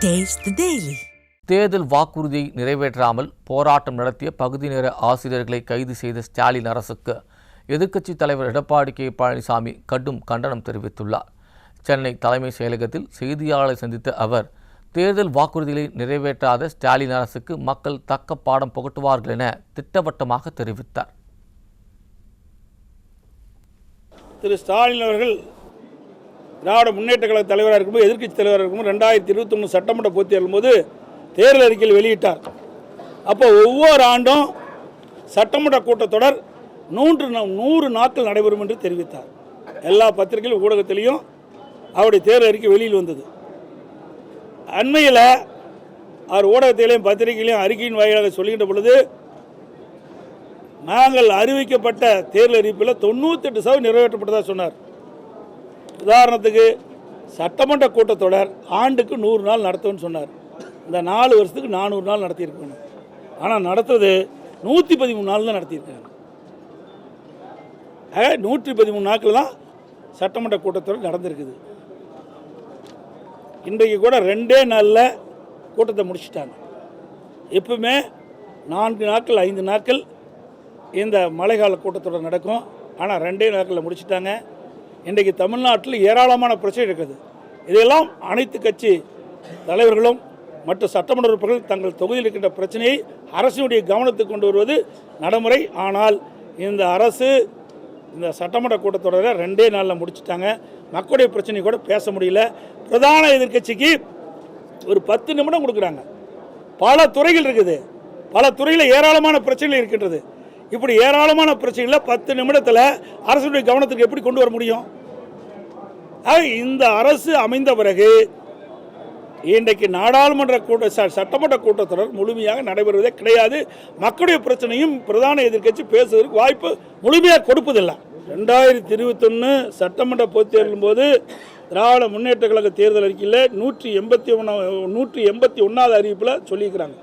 Taste the Daily. தேர்தல் வாக்குறுதியை நிறைவேற்றாமல் போராட்டம் நடத்திய பகுதி நேர ஆசிரியர்களை கைது செய்த ஸ்டாலின் அரசுக்கு எதிர்க்கட்சித் தலைவர் எடப்பாடி கே பழனிசாமி கடும் கண்டனம் தெரிவித்துள்ளார். சென்னை தலைமைச் செயலகத்தில் செய்தியாளர்களை சந்தித்த அவர், தேர்தல் வாக்குறுதிகளை நிறைவேற்றாத ஸ்டாலின் அரசுக்கு மக்கள் தக்க பாடம் புகட்டுவார்கள் என திட்டவட்டமாக தெரிவித்தார். திரு ஸ்டாலின் அவர்கள் திராவிட முன்னேற்ற கழக தலைவராக இருக்கும்போது, எதிர்க்கட்சி தலைவராக இருக்கும்போது 2021 சட்டமன்ற பொதுத் தேர்தல் போது தேர்தல் அறிக்கையில் வெளியிட்டார். அப்போ ஒவ்வொரு ஆண்டும் சட்டமன்ற கூட்டத்தொடர் 100 நாட்கள் நடைபெறும் என்று தெரிவித்தார். எல்லா பத்திரிகைகள் ஊடகத்திலையும் அவருடைய தேர்தல் அறிக்கை வெளியில் வந்தது. அண்மையில் அவர் ஊடகத்திலையும் பத்திரிகையிலையும் அறிக்கையின் வாயிலாக சொல்லுகின்ற பொழுது, நாங்கள் அறிவிக்கப்பட்ட தேர்தல் அறிவிப்பில் 98% நிறைவேற்றப்பட்டதாக சொன்னார். உதாரணத்துக்கு சட்டமன்ற கூட்டத்தொடர் ஆண்டுக்கு 100 நாள் நடத்தும்னு சொன்னார். இந்த 4 வருஷத்துக்கு 400 நாள் நடத்தியிருக்கணும். ஆனால் நடத்துறது 113 நாள் தான் நடத்தியிருக்காங்க. 113 நாட்கள் தான் சட்டமன்ற கூட்டத்தொடர் நடந்திருக்குது. இன்றைக்கு கூட 2 நாளில் கூட்டத்தை முடிச்சுட்டாங்க. எப்பவுமே 4 நாட்கள் 5 நாட்கள் இந்த மழைக்கால கூட்டத்தொடர் நடக்கும். ஆனால் 2 நாட்களில் முடிச்சுட்டாங்க. இன்றைக்கு தமிழ்நாட்டில் ஏராளமான பிரச்சனை இருக்குது. இதையெல்லாம் அனைத்து கட்சி தலைவர்களும் மற்ற சட்டமன்ற உறுப்பினர்கள் தங்கள் தொகுதியில் இருக்கின்ற பிரச்சனையை அரசினுடைய கவனத்துக்கு கொண்டு வருவது நடைமுறை. ஆனால் இந்த அரசு இந்த சட்டமன்ற கூட்டத்தொடரை 2 நாளில் முடிச்சுட்டாங்க. மக்களுடைய பிரச்சனை கூட பேச முடியல. பிரதான எதிர்க்கட்சிக்கு ஒரு 10 நிமிடம் கொடுக்குறாங்க. பல துறைகள் இருக்குது, பல துறையில் ஏராளமான பிரச்சனைகள் இருக்கின்றது. இப்படி ஏராளமான பிரச்சனைகளை 10 நிமிடத்தில் அரசுடைய கவனத்துக்கு எப்படி கொண்டு வர முடியும்? இந்த அரசு அமைந்த பிறகு இன்றைக்கு நாடாளுமன்ற சட்டமன்ற கூட்டத்தொடர் முழுமையாக நடைபெறுவதே கிடையாது. மக்களுடைய பிரச்சனையும் பிரதான எதிர்க்கட்சி பேசுவதற்கு வாய்ப்பு முழுமையாக கொடுப்பதில்லை. 2021 சட்டமன்ற பொதுத் தேர்தலின் போது திராவிட முன்னேற்ற கழக தேர்தல் அறிக்கையில் 181வது அறிவிப்பில் சொல்லியிருக்கிறாங்க,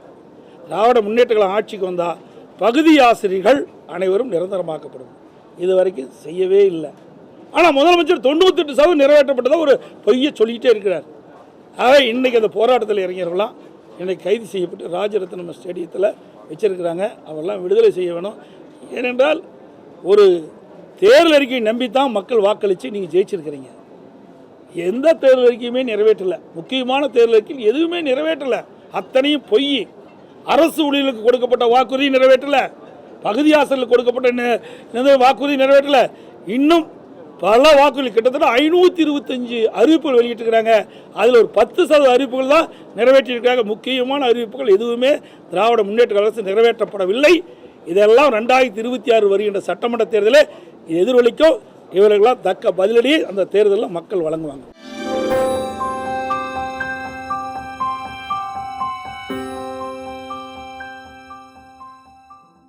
திராவிட முன்னேற்ற கழகம் ஆட்சிக்கு வந்தால் பகுதி ஆசிரியர்கள் அனைவரும் நிரந்தரமாக்கப்படும். இது வரைக்கும் செய்யவே இல்லை. ஆனால் முதலமைச்சர் 98% நிறைவேற்றப்பட்டதாக ஒரு பொய்யை சொல்லிக்கிட்டே இருக்கிறார். ஆக இன்றைக்கி அந்த போராட்டத்தில் இறங்கியவர்களாம் இன்றைக்கு கைது செய்யப்பட்டு ராஜரத்னம் ஸ்டேடியத்தில் வச்சிருக்கிறாங்க. அவரெல்லாம் விடுதலை செய்ய வேணும். ஏனென்றால் ஒரு தேர்தல் அறிக்கையை நம்பித்தான் மக்கள் வாக்களித்து நீங்கள் ஜெயிச்சிருக்கிறீங்க. எந்த தேர்தல் அறிக்கையுமே நிறைவேற்றலை. முக்கியமான தேர்தல் அறிக்கையில் எதுவுமே நிறைவேற்றலை. அத்தனையும் பொய். அரசு ஊழியர்களுக்கு கொடுக்கப்பட்ட வாக்குறுதி நிறைவேற்றலை. பகுதி ஆசிரியர்களுக்கு கொடுக்கப்பட்ட வாக்குறுதி நிறைவேற்றலை. இன்னும் பல வாக்குறுதி கிட்டத்தட்ட 525 அறிவிப்புகள் வெளியிட்டிருக்கிறாங்க. அதில் ஒரு 10% அறிவிப்புகள் தான் நிறைவேற்றியிருக்கிறாங்க. முக்கியமான அறிவிப்புகள் எதுவுமே திராவிட முன்னேற்ற அரசு நிறைவேற்றப்படவில்லை. இதெல்லாம் 2026 வருகின்ற சட்டமன்ற தேர்தலில் எதிரொலிக்கும். இவர்களெல்லாம் தக்க பதிலடி அந்த தேர்தலில் மக்கள் வழங்குவாங்க.